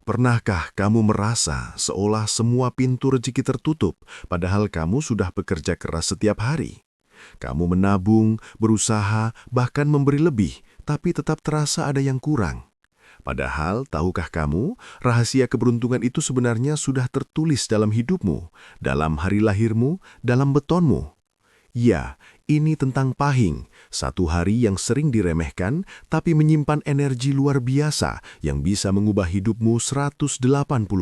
Pernahkah kamu merasa seolah semua pintu rezeki tertutup, padahal kamu sudah bekerja keras setiap hari? Kamu menabung, berusaha, bahkan memberi lebih, tapi tetap terasa ada yang kurang. Padahal, tahukah kamu, rahasia keberuntungan itu sebenarnya sudah tertulis dalam hidupmu, dalam hari lahirmu, dalam betonmu. Ya, ini tentang pahing, satu hari yang sering diremehkan, tapi menyimpan energi luar biasa yang bisa mengubah hidupmu 180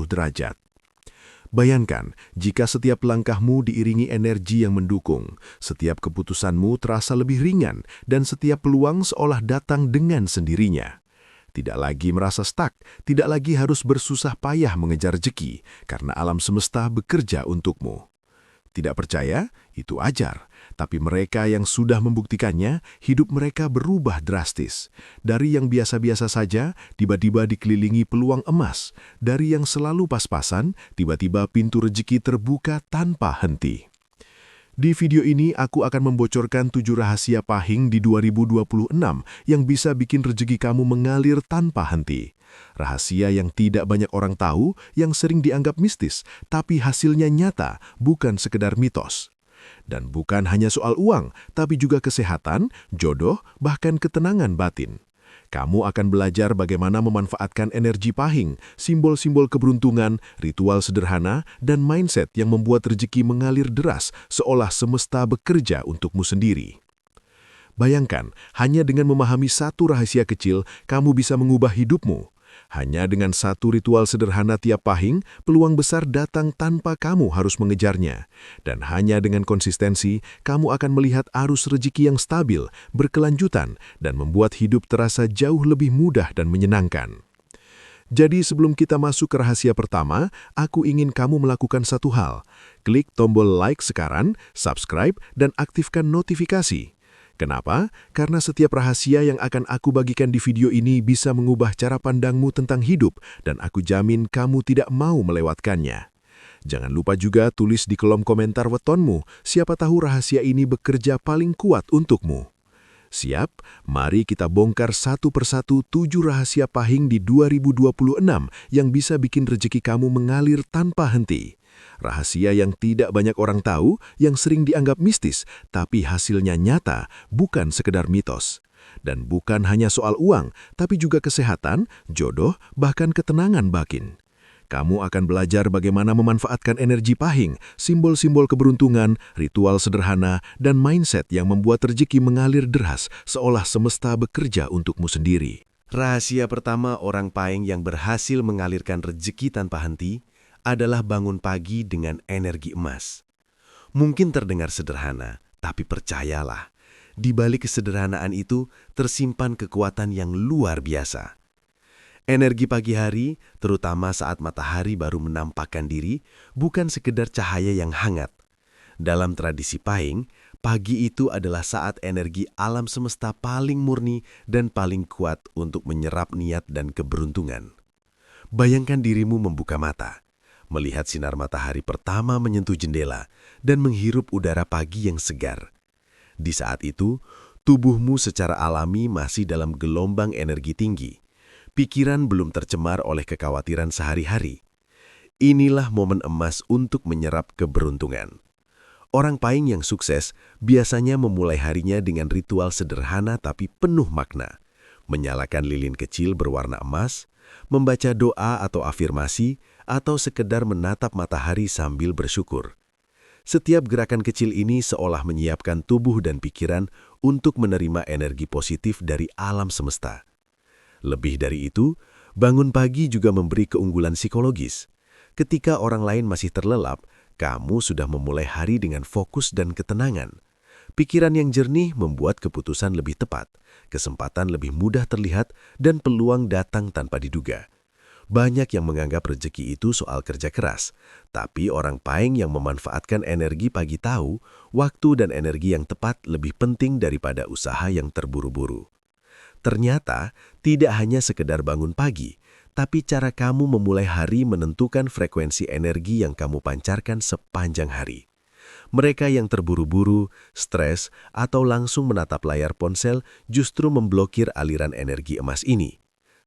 derajat. Bayangkan, jika setiap langkahmu diiringi energi yang mendukung, setiap keputusanmu terasa lebih ringan, dan setiap peluang seolah datang dengan sendirinya. Tidak lagi merasa stuck, tidak lagi harus bersusah payah mengejar rezeki, karena alam semesta bekerja untukmu. Tidak percaya? Itu ajar. Tapi mereka yang sudah membuktikannya, hidup mereka berubah drastis. Dari yang biasa-biasa saja, tiba-tiba dikelilingi peluang emas. Dari yang selalu pas-pasan, tiba-tiba pintu rezeki terbuka tanpa henti. Di video ini, aku akan membocorkan 7 rahasia pahing di 2026 yang bisa bikin rezeki kamu mengalir tanpa henti. Rahasia yang tidak banyak orang tahu, yang sering dianggap mistis, tapi hasilnya nyata, bukan sekedar mitos. Dan bukan hanya soal uang, tapi juga kesehatan, jodoh, bahkan ketenangan batin. Kamu akan belajar bagaimana memanfaatkan energi pahing, simbol-simbol keberuntungan, ritual sederhana, dan mindset yang membuat rezeki mengalir deras seolah semesta bekerja untukmu sendiri. Bayangkan, hanya dengan memahami satu rahasia kecil, kamu bisa mengubah hidupmu. Hanya dengan satu ritual sederhana tiap pahing, peluang besar datang tanpa kamu harus mengejarnya. Dan hanya dengan konsistensi, kamu akan melihat arus rezeki yang stabil, berkelanjutan, dan membuat hidup terasa jauh lebih mudah dan menyenangkan. Jadi sebelum kita masuk ke rahasia pertama, aku ingin kamu melakukan satu hal. Klik tombol like sekarang, subscribe, dan aktifkan notifikasi. Kenapa? Karena setiap rahasia yang akan aku bagikan di video ini bisa mengubah cara pandangmu tentang hidup, dan aku jamin kamu tidak mau melewatkannya. Jangan lupa juga tulis di kolom komentar wetonmu, siapa tahu rahasia ini bekerja paling kuat untukmu. Siap? Mari kita bongkar satu persatu 7 rahasia pahing di 2026 yang bisa bikin rezeki kamu mengalir tanpa henti. Rahasia yang tidak banyak orang tahu, yang sering dianggap mistis, tapi hasilnya nyata, bukan sekedar mitos. Dan bukan hanya soal uang, tapi juga kesehatan, jodoh, bahkan ketenangan batin. Kamu akan belajar bagaimana memanfaatkan energi pahing, simbol-simbol keberuntungan, ritual sederhana, dan mindset yang membuat rezeki mengalir deras seolah semesta bekerja untukmu sendiri. Rahasia pertama orang pahing yang berhasil mengalirkan rezeki tanpa henti adalah bangun pagi dengan energi emas. Mungkin terdengar sederhana, tapi percayalah, di balik kesederhanaan itu tersimpan kekuatan yang luar biasa. Energi pagi hari, terutama saat matahari baru menampakkan diri, bukan sekedar cahaya yang hangat. Dalam tradisi pahing, pagi itu adalah saat energi alam semesta paling murni dan paling kuat untuk menyerap niat dan keberuntungan. Bayangkan dirimu membuka mata, melihat sinar matahari pertama menyentuh jendela, dan menghirup udara pagi yang segar. Di saat itu, tubuhmu secara alami masih dalam gelombang energi tinggi. Pikiran belum tercemar oleh kekhawatiran sehari-hari. Inilah momen emas untuk menyerap keberuntungan. Orang pahing yang sukses biasanya memulai harinya dengan ritual sederhana tapi penuh makna. Menyalakan lilin kecil berwarna emas, membaca doa atau afirmasi, atau sekedar menatap matahari sambil bersyukur. Setiap gerakan kecil ini seolah menyiapkan tubuh dan pikiran untuk menerima energi positif dari alam semesta. Lebih dari itu, bangun pagi juga memberi keunggulan psikologis. Ketika orang lain masih terlelap, kamu sudah memulai hari dengan fokus dan ketenangan. Pikiran yang jernih membuat keputusan lebih tepat, kesempatan lebih mudah terlihat, dan peluang datang tanpa diduga. Banyak yang menganggap rezeki itu soal kerja keras, tapi orang pahing yang memanfaatkan energi pagi tahu, waktu dan energi yang tepat lebih penting daripada usaha yang terburu-buru. Ternyata, tidak hanya sekedar bangun pagi, tapi cara kamu memulai hari menentukan frekuensi energi yang kamu pancarkan sepanjang hari. Mereka yang terburu-buru, stres, atau langsung menatap layar ponsel justru memblokir aliran energi emas ini.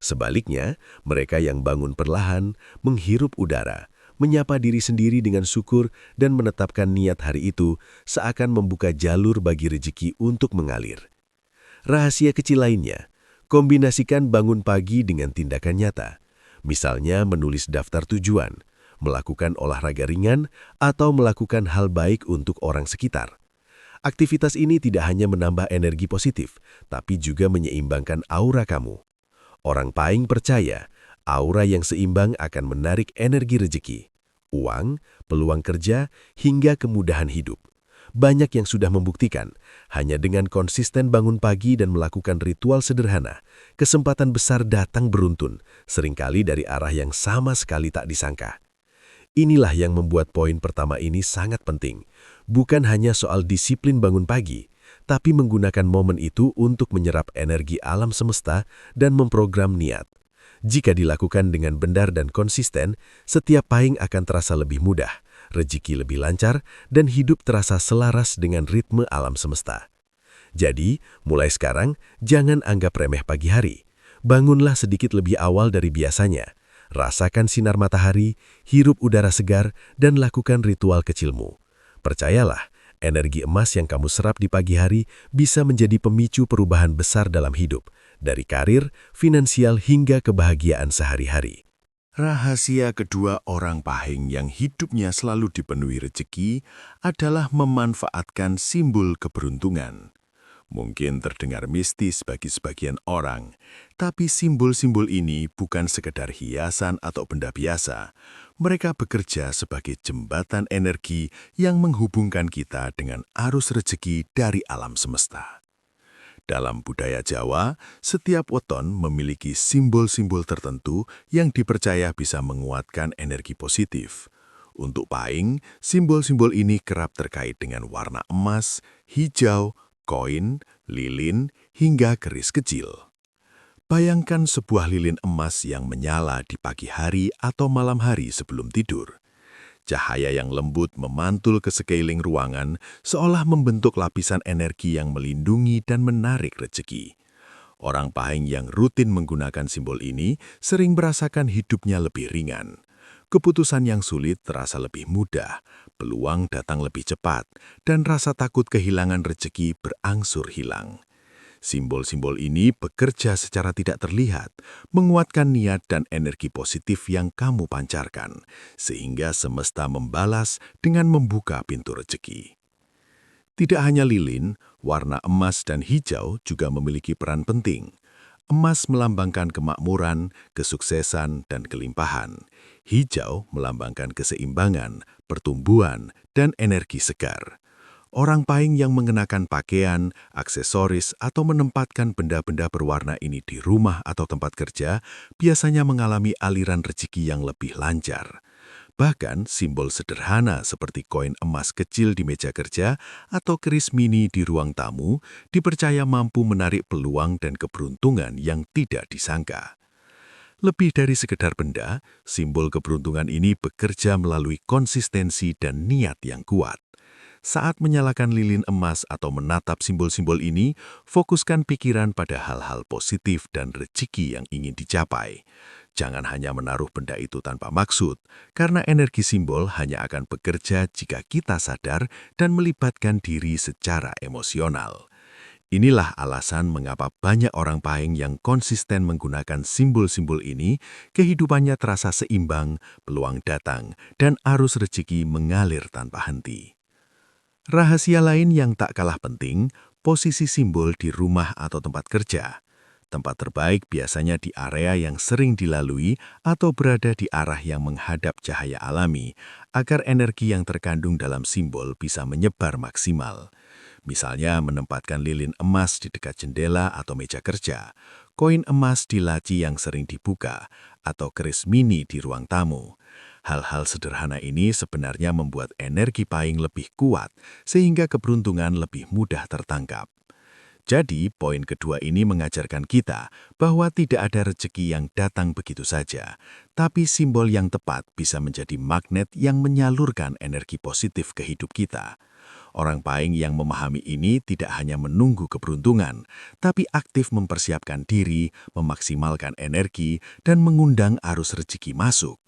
Sebaliknya, mereka yang bangun perlahan, menghirup udara, menyapa diri sendiri dengan syukur dan menetapkan niat hari itu seakan membuka jalur bagi rezeki untuk mengalir. Rahasia kecil lainnya, kombinasikan bangun pagi dengan tindakan nyata. Misalnya menulis daftar tujuan, melakukan olahraga ringan, atau melakukan hal baik untuk orang sekitar. Aktivitas ini tidak hanya menambah energi positif, tapi juga menyeimbangkan aura kamu. Orang Pahing percaya, aura yang seimbang akan menarik energi rezeki, uang, peluang kerja, hingga kemudahan hidup. Banyak yang sudah membuktikan, hanya dengan konsisten bangun pagi dan melakukan ritual sederhana, kesempatan besar datang beruntun, seringkali dari arah yang sama sekali tak disangka. Inilah yang membuat poin pertama ini sangat penting. Bukan hanya soal disiplin bangun pagi, tapi menggunakan momen itu untuk menyerap energi alam semesta dan memprogram niat. Jika dilakukan dengan benar dan konsisten, setiap pahing akan terasa lebih mudah, rezeki lebih lancar, dan hidup terasa selaras dengan ritme alam semesta. Jadi, mulai sekarang, jangan anggap remeh pagi hari. Bangunlah sedikit lebih awal dari biasanya. Rasakan sinar matahari, hirup udara segar, dan lakukan ritual kecilmu. Percayalah, energi emas yang kamu serap di pagi hari bisa menjadi pemicu perubahan besar dalam hidup, dari karir, finansial, hingga kebahagiaan sehari-hari. Rahasia kedua orang Pahing yang hidupnya selalu dipenuhi rezeki adalah memanfaatkan simbol keberuntungan. Mungkin terdengar mistis bagi sebagian orang, tapi simbol-simbol ini bukan sekedar hiasan atau benda biasa. Mereka bekerja sebagai jembatan energi yang menghubungkan kita dengan arus rezeki dari alam semesta. Dalam budaya Jawa, setiap weton memiliki simbol-simbol tertentu yang dipercaya bisa menguatkan energi positif. Untuk Pahing, simbol-simbol ini kerap terkait dengan warna emas, hijau, koin, lilin, hingga keris kecil. Bayangkan sebuah lilin emas yang menyala di pagi hari atau malam hari sebelum tidur. Cahaya yang lembut memantul ke sekeliling ruangan seolah membentuk lapisan energi yang melindungi dan menarik rezeki. Orang Pahing yang rutin menggunakan simbol ini sering merasakan hidupnya lebih ringan. Keputusan yang sulit terasa lebih mudah, peluang datang lebih cepat, dan rasa takut kehilangan rezeki berangsur hilang. Simbol-simbol ini bekerja secara tidak terlihat, menguatkan niat dan energi positif yang kamu pancarkan, sehingga semesta membalas dengan membuka pintu rezeki. Tidak hanya lilin, warna emas dan hijau juga memiliki peran penting. Emas melambangkan kemakmuran, kesuksesan, dan kelimpahan. Hijau melambangkan keseimbangan, pertumbuhan, dan energi segar. Orang Pahing yang mengenakan pakaian, aksesoris, atau menempatkan benda-benda berwarna ini di rumah atau tempat kerja biasanya mengalami aliran rezeki yang lebih lancar. Bahkan simbol sederhana seperti koin emas kecil di meja kerja atau keris mini di ruang tamu dipercaya mampu menarik peluang dan keberuntungan yang tidak disangka. Lebih dari sekedar benda, simbol keberuntungan ini bekerja melalui konsistensi dan niat yang kuat. Saat menyalakan lilin emas atau menatap simbol-simbol ini, fokuskan pikiran pada hal-hal positif dan rezeki yang ingin dicapai. Jangan hanya menaruh benda itu tanpa maksud, karena energi simbol hanya akan bekerja jika kita sadar dan melibatkan diri secara emosional. Inilah alasan mengapa banyak orang Pahing yang konsisten menggunakan simbol-simbol ini, kehidupannya terasa seimbang, peluang datang, dan arus rezeki mengalir tanpa henti. Rahasia lain yang tak kalah penting, posisi simbol di rumah atau tempat kerja. Tempat terbaik biasanya di area yang sering dilalui atau berada di arah yang menghadap cahaya alami, agar energi yang terkandung dalam simbol bisa menyebar maksimal. Misalnya menempatkan lilin emas di dekat jendela atau meja kerja, koin emas di laci yang sering dibuka, atau keris mini di ruang tamu. Hal-hal sederhana ini sebenarnya membuat energi Pahing lebih kuat, sehingga keberuntungan lebih mudah tertangkap. Jadi, poin kedua ini mengajarkan kita bahwa tidak ada rezeki yang datang begitu saja, tapi simbol yang tepat bisa menjadi magnet yang menyalurkan energi positif ke hidup kita. Orang Pahing yang memahami ini tidak hanya menunggu keberuntungan, tapi aktif mempersiapkan diri, memaksimalkan energi, dan mengundang arus rezeki masuk.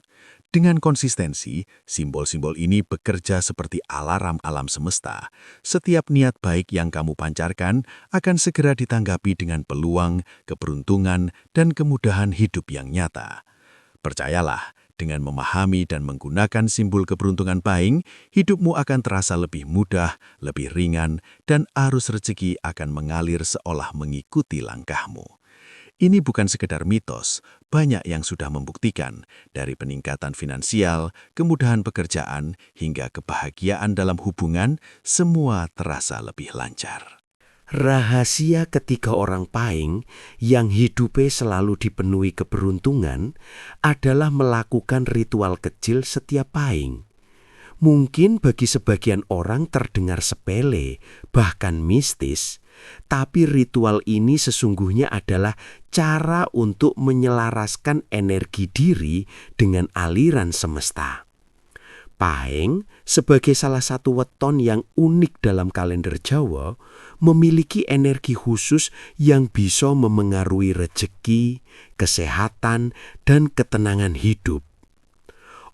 Dengan konsistensi, simbol-simbol ini bekerja seperti alarm alam semesta. Setiap niat baik yang kamu pancarkan akan segera ditanggapi dengan peluang, keberuntungan, dan kemudahan hidup yang nyata. Percayalah, dengan memahami dan menggunakan simbol keberuntungan Pahing, hidupmu akan terasa lebih mudah, lebih ringan, dan arus rezeki akan mengalir seolah mengikuti langkahmu. Ini bukan sekedar mitos, banyak yang sudah membuktikan, dari peningkatan finansial, kemudahan pekerjaan, hingga kebahagiaan dalam hubungan, semua terasa lebih lancar. Rahasia ketiga orang Pahing yang hidupnya selalu dipenuhi keberuntungan adalah melakukan ritual kecil setiap Pahing. Mungkin bagi sebagian orang terdengar sepele, bahkan mistis, tapi ritual ini sesungguhnya adalah cara untuk menyelaraskan energi diri dengan aliran semesta. Pahing, sebagai salah satu weton yang unik dalam kalender Jawa, memiliki energi khusus yang bisa memengaruhi rezeki, kesehatan, dan ketenangan hidup.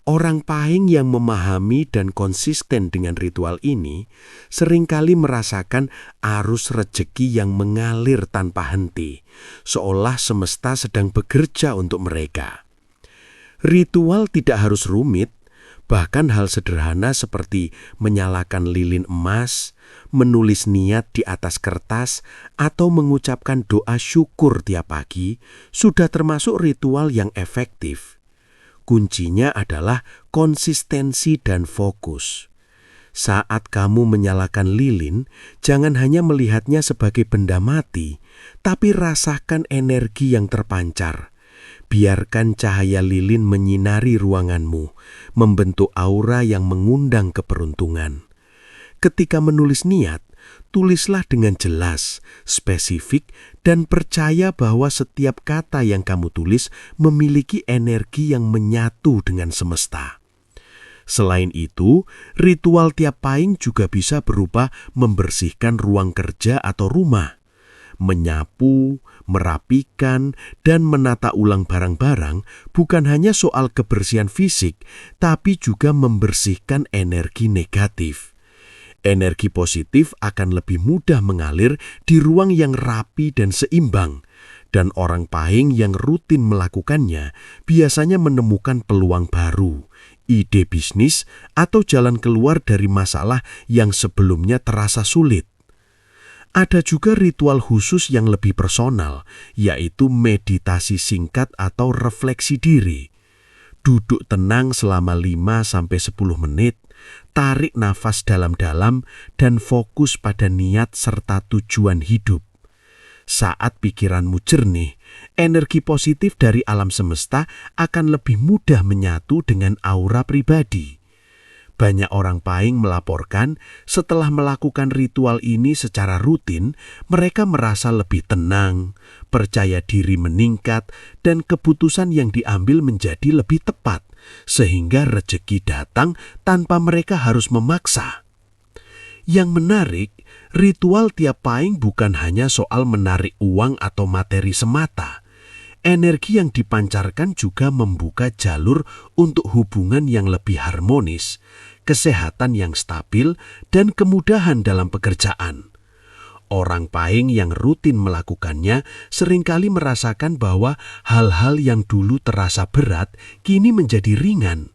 Orang Pahing yang memahami dan konsisten dengan ritual ini seringkali merasakan arus rezeki yang mengalir tanpa henti, seolah semesta sedang bekerja untuk mereka. Ritual tidak harus rumit, bahkan hal sederhana seperti menyalakan lilin emas, menulis niat di atas kertas, atau mengucapkan doa syukur tiap pagi sudah termasuk ritual yang efektif. Kuncinya adalah konsistensi dan fokus. Saat kamu menyalakan lilin, jangan hanya melihatnya sebagai benda mati, tapi rasakan energi yang terpancar. Biarkan cahaya lilin menyinari ruanganmu, membentuk aura yang mengundang keberuntungan. Ketika menulis niat, tulislah dengan jelas, spesifik, dan percaya bahwa setiap kata yang kamu tulis memiliki energi yang menyatu dengan semesta. Selain itu, ritual tiap Pahing juga bisa berupa membersihkan ruang kerja atau rumah, menyapu, merapikan, dan menata ulang barang-barang bukan hanya soal kebersihan fisik, tapi juga membersihkan energi negatif. Energi positif akan lebih mudah mengalir di ruang yang rapi dan seimbang, dan orang Pahing yang rutin melakukannya biasanya menemukan peluang baru, ide bisnis, atau jalan keluar dari masalah yang sebelumnya terasa sulit. Ada juga ritual khusus yang lebih personal, yaitu meditasi singkat atau refleksi diri. Duduk tenang selama 5-10 menit, tarik nafas dalam-dalam, dan fokus pada niat serta tujuan hidup. Saat pikiranmu jernih, energi positif dari alam semesta akan lebih mudah menyatu dengan aura pribadi. Banyak orang Pahing melaporkan setelah melakukan ritual ini secara rutin, mereka merasa lebih tenang, percaya diri meningkat, dan keputusan yang diambil menjadi lebih tepat, sehingga rezeki datang tanpa mereka harus memaksa. Yang menarik, ritual tiap Pahing bukan hanya soal menarik uang atau materi semata. Energi yang dipancarkan juga membuka jalur untuk hubungan yang lebih harmonis, kesehatan yang stabil, dan kemudahan dalam pekerjaan. Orang Pahing yang rutin melakukannya seringkali merasakan bahwa hal-hal yang dulu terasa berat kini menjadi ringan.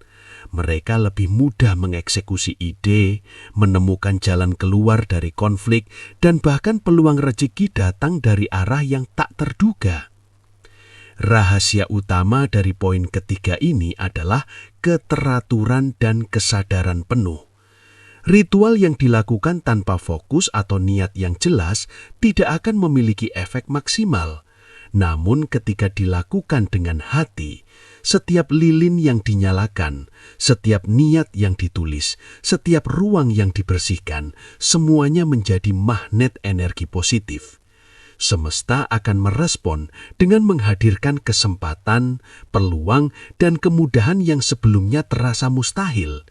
Mereka lebih mudah mengeksekusi ide, menemukan jalan keluar dari konflik, dan bahkan peluang rezeki datang dari arah yang tak terduga. Rahasia utama dari poin ketiga ini adalah keteraturan dan kesadaran penuh. Ritual yang dilakukan tanpa fokus atau niat yang jelas tidak akan memiliki efek maksimal. Namun ketika dilakukan dengan hati, setiap lilin yang dinyalakan, setiap niat yang ditulis, setiap ruang yang dibersihkan, semuanya menjadi magnet energi positif. Semesta akan merespon dengan menghadirkan kesempatan, peluang, dan kemudahan yang sebelumnya terasa mustahil.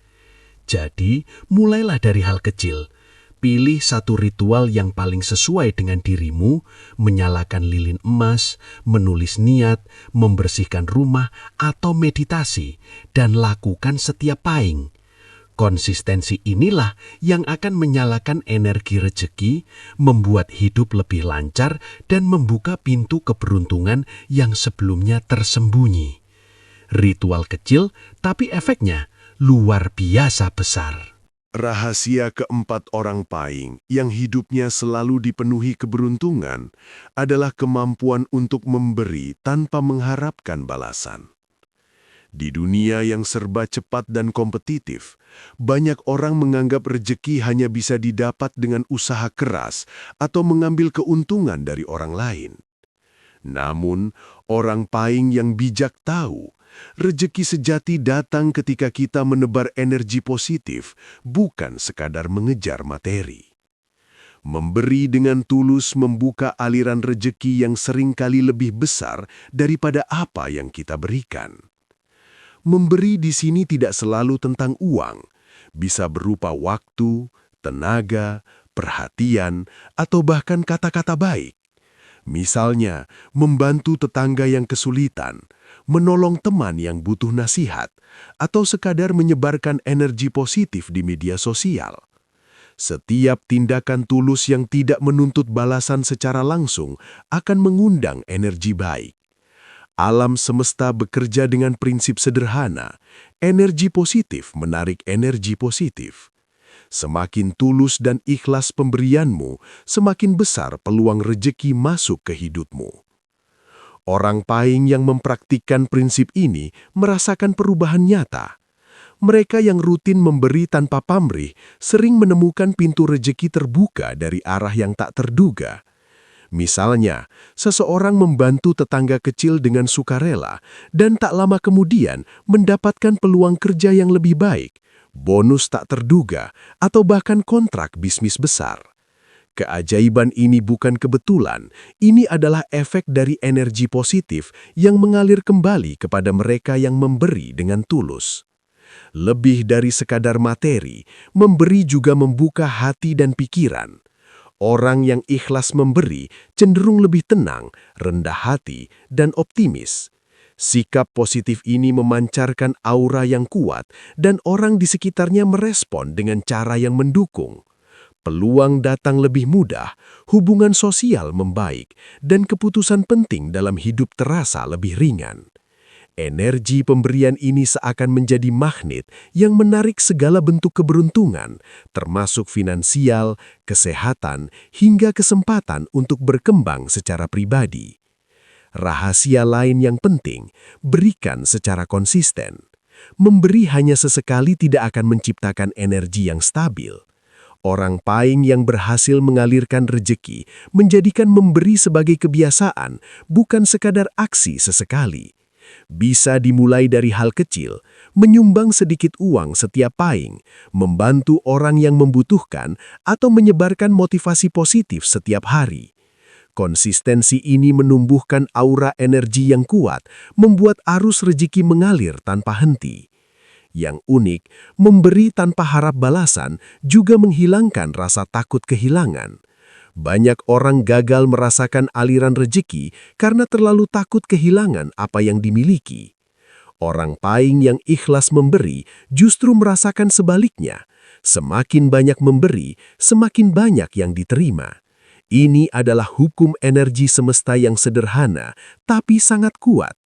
Jadi, mulailah dari hal kecil. Pilih satu ritual yang paling sesuai dengan dirimu, menyalakan lilin emas, menulis niat, membersihkan rumah, atau meditasi, dan lakukan setiap pahing. Konsistensi inilah yang akan menyalakan energi rejeki, membuat hidup lebih lancar, dan membuka pintu keberuntungan yang sebelumnya tersembunyi. Ritual kecil, tapi efeknya luar biasa besar. Rahasia keempat orang paying yang hidupnya selalu dipenuhi keberuntungan adalah kemampuan untuk memberi tanpa mengharapkan balasan. Di dunia yang serba cepat dan kompetitif, banyak orang menganggap rejeki hanya bisa didapat dengan usaha keras atau mengambil keuntungan dari orang lain. Namun, orang paying yang bijak tahu, rejeki sejati datang ketika kita menebar energi positif, bukan sekadar mengejar materi. Memberi dengan tulus membuka aliran rejeki yang seringkali lebih besar daripada apa yang kita berikan. Memberi di sini tidak selalu tentang uang, bisa berupa waktu, tenaga, perhatian, atau bahkan kata-kata baik. Misalnya, membantu tetangga yang kesulitan, menolong teman yang butuh nasihat, atau sekadar menyebarkan energi positif di media sosial. Setiap tindakan tulus yang tidak menuntut balasan secara langsung akan mengundang energi baik. Alam semesta bekerja dengan prinsip sederhana, energi positif menarik energi positif. Semakin tulus dan ikhlas pemberianmu, semakin besar peluang rejeki masuk ke hidupmu. Orang paying yang mempraktikkan prinsip ini merasakan perubahan nyata. Mereka yang rutin memberi tanpa pamrih sering menemukan pintu rejeki terbuka dari arah yang tak terduga. Misalnya, seseorang membantu tetangga kecil dengan sukarela dan tak lama kemudian mendapatkan peluang kerja yang lebih baik, bonus tak terduga, atau bahkan kontrak bisnis besar. Keajaiban ini bukan kebetulan, ini adalah efek dari energi positif yang mengalir kembali kepada mereka yang memberi dengan tulus. Lebih dari sekadar materi, memberi juga membuka hati dan pikiran. Orang yang ikhlas memberi cenderung lebih tenang, rendah hati, dan optimis. Sikap positif ini memancarkan aura yang kuat dan orang di sekitarnya merespon dengan cara yang mendukung. Peluang datang lebih mudah, hubungan sosial membaik, dan keputusan penting dalam hidup terasa lebih ringan. Energi pemberian ini seakan menjadi magnet yang menarik segala bentuk keberuntungan, termasuk finansial, kesehatan, hingga kesempatan untuk berkembang secara pribadi. Rahasia lain yang penting, berikan secara konsisten. Memberi hanya sesekali tidak akan menciptakan energi yang stabil. Orang paying yang berhasil mengalirkan rejeki menjadikan memberi sebagai kebiasaan, bukan sekadar aksi sesekali. Bisa dimulai dari hal kecil, menyumbang sedikit uang setiap paying, membantu orang yang membutuhkan, atau menyebarkan motivasi positif setiap hari. Konsistensi ini menumbuhkan aura energi yang kuat, membuat arus rejeki mengalir tanpa henti. Yang unik, memberi tanpa harap balasan juga menghilangkan rasa takut kehilangan. Banyak orang gagal merasakan aliran rejeki karena terlalu takut kehilangan apa yang dimiliki. Orang paying yang ikhlas memberi justru merasakan sebaliknya. Semakin banyak memberi, semakin banyak yang diterima. Ini adalah hukum energi semesta yang sederhana, tapi sangat kuat.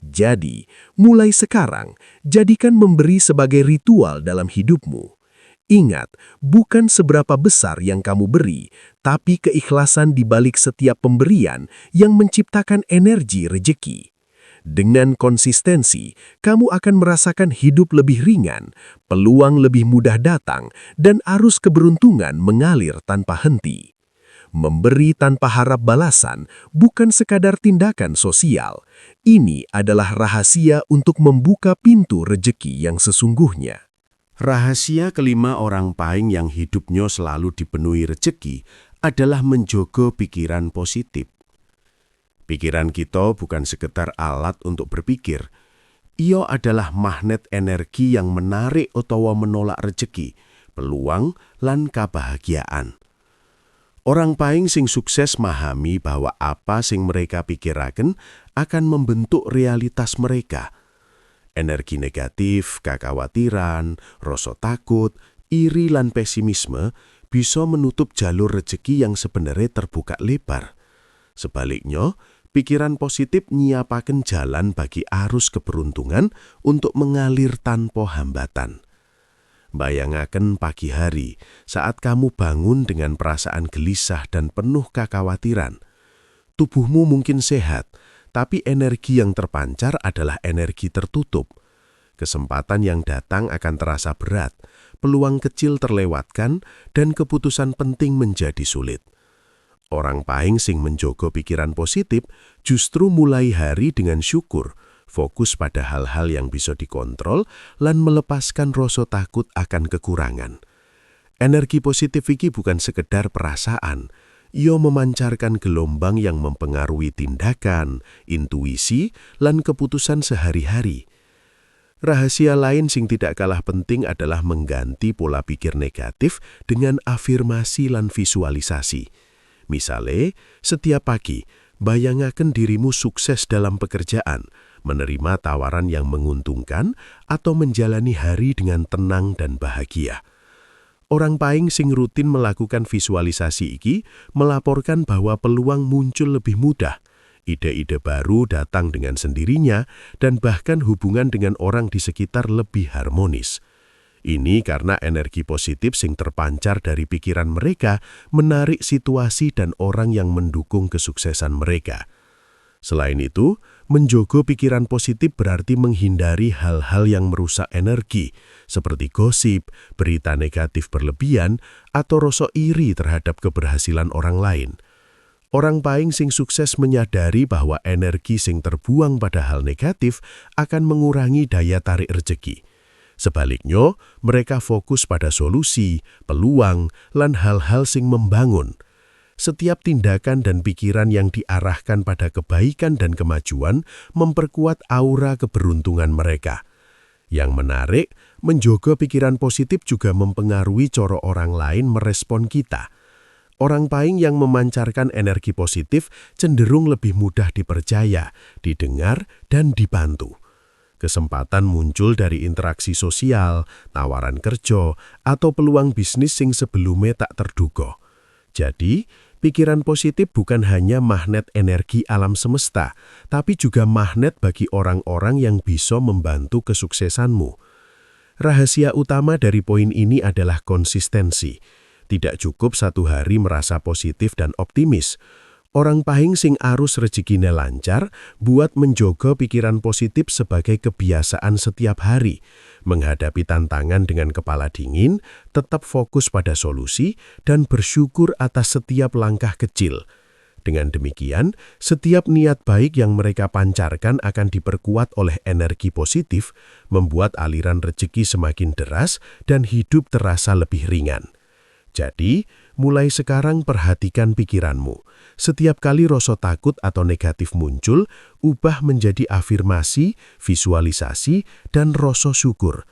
Jadi, mulai sekarang, jadikan memberi sebagai ritual dalam hidupmu. Ingat, bukan seberapa besar yang kamu beri, tapi keikhlasan di balik setiap pemberian yang menciptakan energi rejeki. Dengan konsistensi, kamu akan merasakan hidup lebih ringan, peluang lebih mudah datang, dan arus keberuntungan mengalir tanpa henti. Memberi tanpa harap balasan bukan sekadar tindakan sosial. Ini adalah rahasia untuk membuka pintu rejeki yang sesungguhnya. Rahasia kelima orang paying yang hidupnya selalu dipenuhi rejeki adalah menjaga pikiran positif. Pikiran kita bukan sekedar alat untuk berpikir. Ia adalah magnet energi yang menarik atau menolak rejeki, peluang, lan kabahagiaan. Orang paing sing sukses memahami bahwa apa sing mereka pikiraken akan membentuk realitas mereka. Energi negatif, kekhawatiran, rasa takut, iri lan pesimisme bisa menutup jalur rejeki yang sebenarnya terbuka lebar. Sebaliknya, pikiran positif nyiapaken jalan bagi arus keberuntungan untuk mengalir tanpa hambatan. Bayangaken pagi hari saat kamu bangun dengan perasaan gelisah dan penuh kekhawatiran. Tubuhmu mungkin sehat, tapi energi yang terpancar adalah energi tertutup. Kesempatan yang datang akan terasa berat, peluang kecil terlewatkan, dan keputusan penting menjadi sulit. Orang paing sing menjogo pikiran positif justru mulai hari dengan syukur, fokus pada hal-hal yang bisa dikontrol, lan melepaskan rasa takut akan kekurangan. Energi positif iki bukan sekedar perasaan, ia memancarkan gelombang yang mempengaruhi tindakan, intuisi, lan keputusan sehari-hari. Rahasia lain sing tidak kalah penting adalah mengganti pola pikir negatif dengan afirmasi lan visualisasi. Misale, setiap pagi, bayangaken dirimu sukses dalam pekerjaan, menerima tawaran yang menguntungkan, atau menjalani hari dengan tenang dan bahagia. Orang paing sing rutin melakukan visualisasi iki melaporkan bahwa peluang muncul lebih mudah, ide-ide baru datang dengan sendirinya, dan bahkan hubungan dengan orang di sekitar lebih harmonis. Ini karena energi positif sing terpancar dari pikiran mereka menarik situasi dan orang yang mendukung kesuksesan mereka. Selain itu, menjogo pikiran positif berarti menghindari hal-hal yang merusak energi, seperti gosip, berita negatif berlebihan, atau rasa iri terhadap keberhasilan orang lain. Orang paing sing sukses menyadari bahwa energi sing terbuang pada hal negatif akan mengurangi daya tarik rejeki. Sebaliknya, mereka fokus pada solusi, peluang, lan hal-hal sing membangun. Setiap tindakan dan pikiran yang diarahkan pada kebaikan dan kemajuan memperkuat aura keberuntungan mereka. Yang menarik, menjogo pikiran positif juga mempengaruhi cara orang lain merespon kita. Orang paing yang memancarkan energi positif cenderung lebih mudah dipercaya, didengar, dan dibantu. Kesempatan muncul dari interaksi sosial, tawaran kerja, atau peluang bisnis sing sebelumnya tak terduga. Jadi, pikiran positif bukan hanya magnet energi alam semesta, tapi juga magnet bagi orang-orang yang bisa membantu kesuksesanmu. Rahasia utama dari poin ini adalah konsistensi. Tidak cukup satu hari merasa positif dan optimis. Orang paing sing arus rezekine lancar buat menjogo pikiran positif sebagai kebiasaan setiap hari, menghadapi tantangan dengan kepala dingin, tetap fokus pada solusi, dan bersyukur atas setiap langkah kecil. Dengan demikian, setiap niat baik yang mereka pancarkan akan diperkuat oleh energi positif, membuat aliran rezeki semakin deras dan hidup terasa lebih ringan. Jadi, mulai sekarang perhatikan pikiranmu. Setiap kali rasa takut atau negatif muncul, ubah menjadi afirmasi, visualisasi, dan rasa syukur.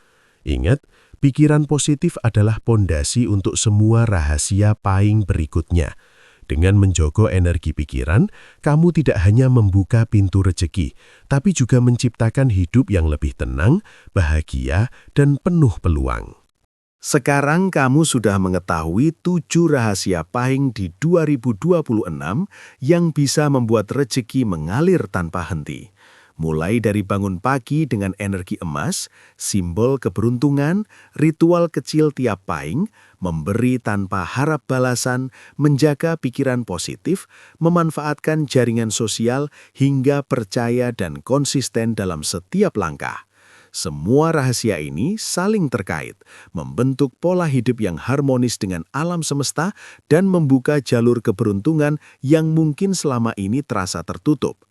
Ingat, pikiran positif adalah pondasi untuk semua rahasia paing berikutnya. Dengan menjogo energi pikiran, kamu tidak hanya membuka pintu rezeki, tapi juga menciptakan hidup yang lebih tenang, bahagia, dan penuh peluang. Sekarang kamu sudah mengetahui 7 rahasia paing di 2026 yang bisa membuat rezeki mengalir tanpa henti. Mulai dari bangun pagi dengan energi emas, simbol keberuntungan, ritual kecil tiap paing, memberi tanpa harap balasan, menjaga pikiran positif, memanfaatkan jaringan sosial, hingga percaya dan konsisten dalam setiap langkah. Semua rahasia ini saling terkait, membentuk pola hidup yang harmonis dengan alam semesta dan membuka jalur keberuntungan yang mungkin selama ini terasa tertutup.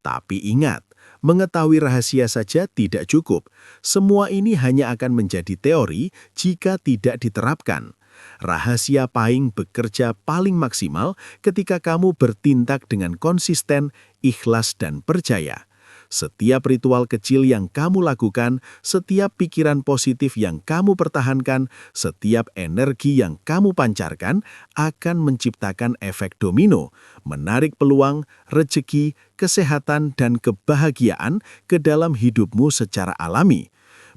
Tapi ingat, mengetahui rahasia saja tidak cukup. Semua ini hanya akan menjadi teori jika tidak diterapkan. Rahasia paing bekerja paling maksimal ketika kamu bertindak dengan konsisten, ikhlas, dan percaya. Setiap ritual kecil yang kamu lakukan, setiap pikiran positif yang kamu pertahankan, setiap energi yang kamu pancarkan akan menciptakan efek domino, menarik peluang, rezeki, kesehatan, dan kebahagiaan ke dalam hidupmu secara alami.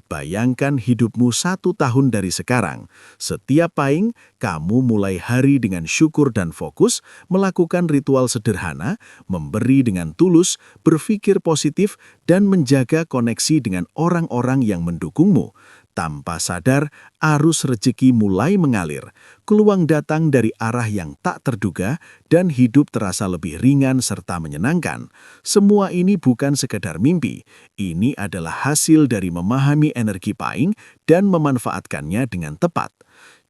Bayangkan hidupmu 1 tahun dari sekarang. Setiap pahing, kamu mulai hari dengan syukur dan fokus, melakukan ritual sederhana, memberi dengan tulus, berpikir positif, dan menjaga koneksi dengan orang-orang yang mendukungmu. Tanpa sadar, arus rezeki mulai mengalir, peluang datang dari arah yang tak terduga, dan hidup terasa lebih ringan serta menyenangkan. Semua ini bukan sekedar mimpi, ini adalah hasil dari memahami energi pahing dan memanfaatkannya dengan tepat.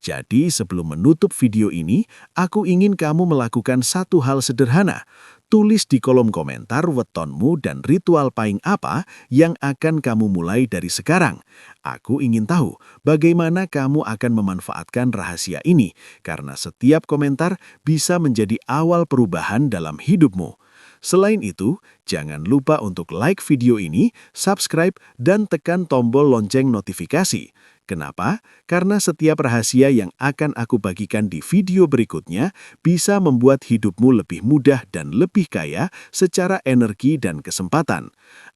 Jadi sebelum menutup video ini, aku ingin kamu melakukan satu hal sederhana. Tulis di kolom komentar wetonmu dan ritual pahing apa yang akan kamu mulai dari sekarang. Aku ingin tahu bagaimana kamu akan memanfaatkan rahasia ini, karena setiap komentar bisa menjadi awal perubahan dalam hidupmu. Selain itu, jangan lupa untuk like video ini, subscribe, dan tekan tombol lonceng notifikasi. Kenapa? Karena setiap rahasia yang akan aku bagikan di video berikutnya bisa membuat hidupmu lebih mudah dan lebih kaya secara energi dan kesempatan.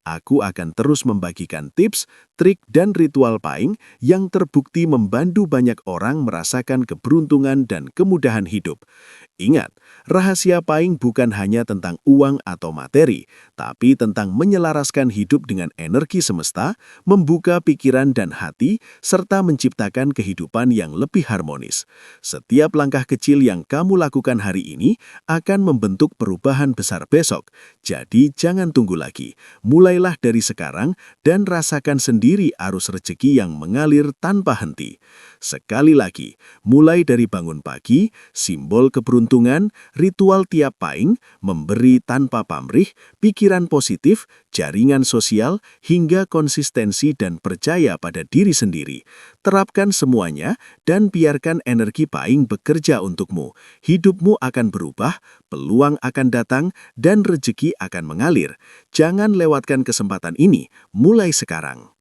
Aku akan terus membagikan tips, trik, dan ritual pahing yang terbukti membantu banyak orang merasakan keberuntungan dan kemudahan hidup. Ingat, rahasia pahing bukan hanya tentang uang atau materi, tapi tentang menyelaraskan hidup dengan energi semesta, membuka pikiran dan hati, serta menciptakan kehidupan yang lebih harmonis. Setiap langkah kecil yang kamu lakukan hari ini akan membentuk perubahan besar besok. Jadi jangan tunggu lagi. Mulailah dari sekarang dan rasakan sendiri arus rezeki yang mengalir tanpa henti. Sekali lagi, mulai dari bangun pagi, simbol keberuntungan, ritual tiap pahing, memberi tanpa pamrih, pikiran positif, jaringan sosial, hingga konsistensi dan percaya pada diri sendiri. Terapkan semuanya dan biarkan energi pahing bekerja untukmu. Hidupmu akan berubah, peluang akan datang, dan rezeki akan mengalir. Jangan lewatkan kesempatan ini, mulai sekarang.